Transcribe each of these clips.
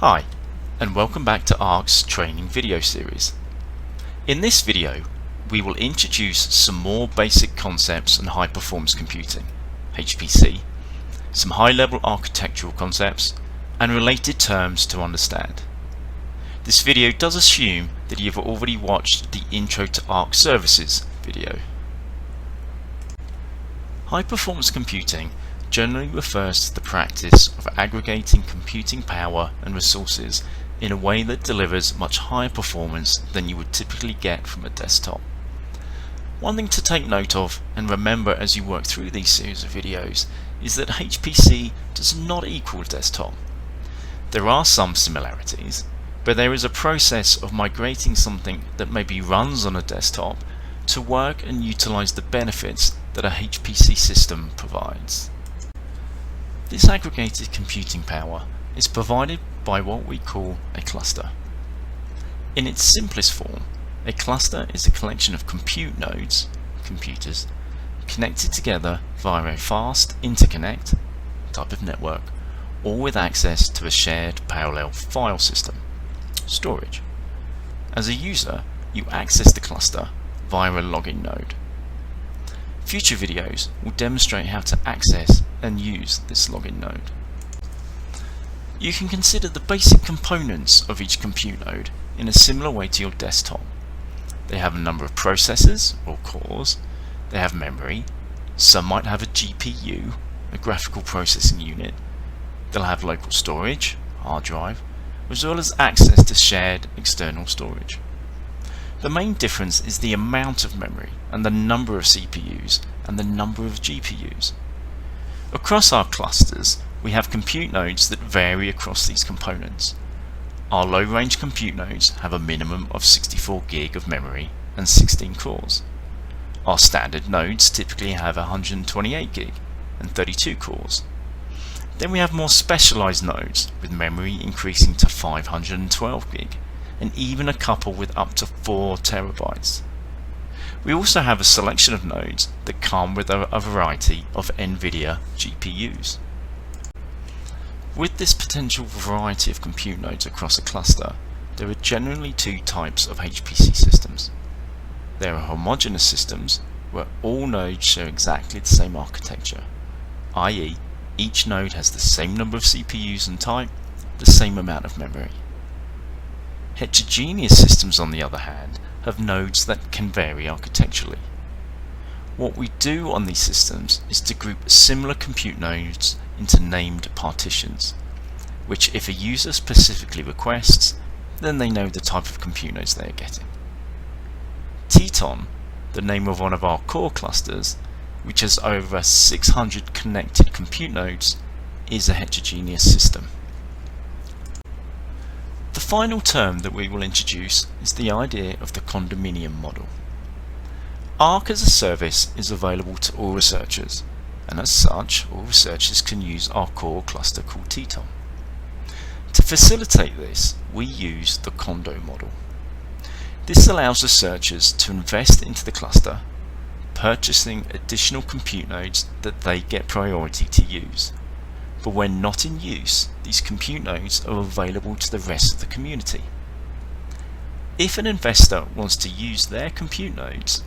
Hi, and welcome back to ARC's training video series. In this video, we will introduce some more basic concepts in high performance computing, HPC, some high-level architectural concepts, and related terms to understand. This video does assume that you've already watched the Intro to ARC Services video. High performance computing generally refers to the practice of aggregating computing power and resources in a way that delivers much higher performance than you would typically get from a desktop. One thing to take note of and remember as you work through these series of videos is that HPC does not equal desktop. There are some similarities, but there is a process of migrating something that maybe runs on a desktop to work and utilize the benefits that a HPC system provides. This aggregated computing power is provided by what we call a cluster. In its simplest form, a cluster is a collection of compute nodes, computers, connected together via a fast interconnect type of network, or with access to a shared parallel file system, storage. As a user, you access the cluster via a login node. Future videos will demonstrate how to access and use this login node. You can consider the basic components of each compute node in a similar way to your desktop. They have a number of processors or cores, they have memory, some might have a GPU, a graphical processing unit, they'll have local storage, hard drive, as well as access to shared external storage. The main difference is the amount of memory and the number of CPUs and the number of GPUs. Across our clusters, we have compute nodes that vary across these components. Our low-range compute nodes have a minimum of 64 GB of memory and 16 cores. Our standard nodes typically have 128 GB and 32 cores. Then we have more specialized nodes with memory increasing to 512 GB and even a couple with up to 4 terabytes. We also have a selection of nodes that come with a variety of NVIDIA GPUs. With this potential variety of compute nodes across a cluster, there are generally two types of HPC systems. There are homogeneous systems where all nodes share exactly the same architecture, i.e. each node has the same number of CPUs and type, the same amount of memory. Heterogeneous systems, on the other hand, have nodes that can vary architecturally. What we do on these systems is to group similar compute nodes into named partitions, which if a user specifically requests, then they know the type of compute nodes they are getting. Teton, the name of one of our core clusters, which has over 600 connected compute nodes, is a heterogeneous system. The final term that we will introduce is the idea of the condominium model. ARC as a service is available to all researchers, and as such, all researchers can use our core cluster called Teton. To facilitate this, we use the Condo model. This allows researchers to invest into the cluster, purchasing additional compute nodes that they get priority to use. But when not in use, these compute nodes are available to the rest of the community. If an investor wants to use their compute nodes,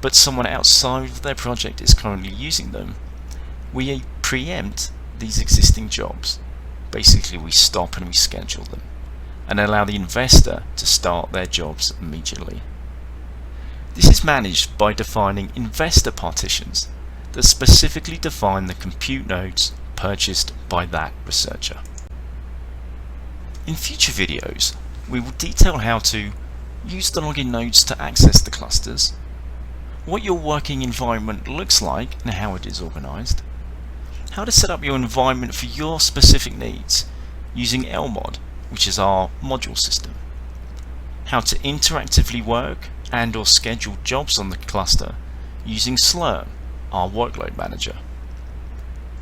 but someone outside of their project is currently using them, we preempt these existing jobs. Basically, we stop and we schedule them, and allow the investor to start their jobs immediately. This is managed by defining investor partitions that specifically define the compute nodes purchased by that researcher. In future videos, we will detail how to use the login nodes to access the clusters, what your working environment looks like and how it is organized, how to set up your environment for your specific needs using LMOD, which is our module system, how to interactively work and or schedule jobs on the cluster using Slurm, our workload manager,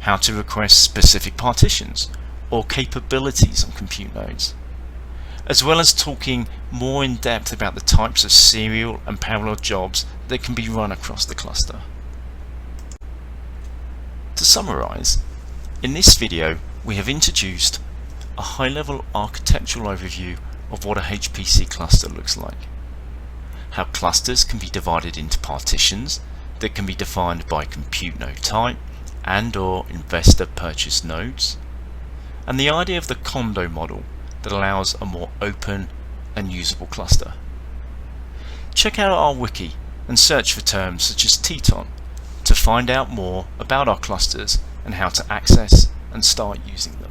how to request specific partitions or capabilities on compute nodes, as well as talking more in depth about the types of serial and parallel jobs that can be run across the cluster. To summarize, in this video we have introduced a high-level architectural overview of what a HPC cluster looks like, how clusters can be divided into partitions that can be defined by compute node type and/or investor purchase nodes, and the idea of the Condo model that allows a more open and usable cluster. Check out our wiki and search for terms such as Teton to find out more about our clusters and how to access and start using them.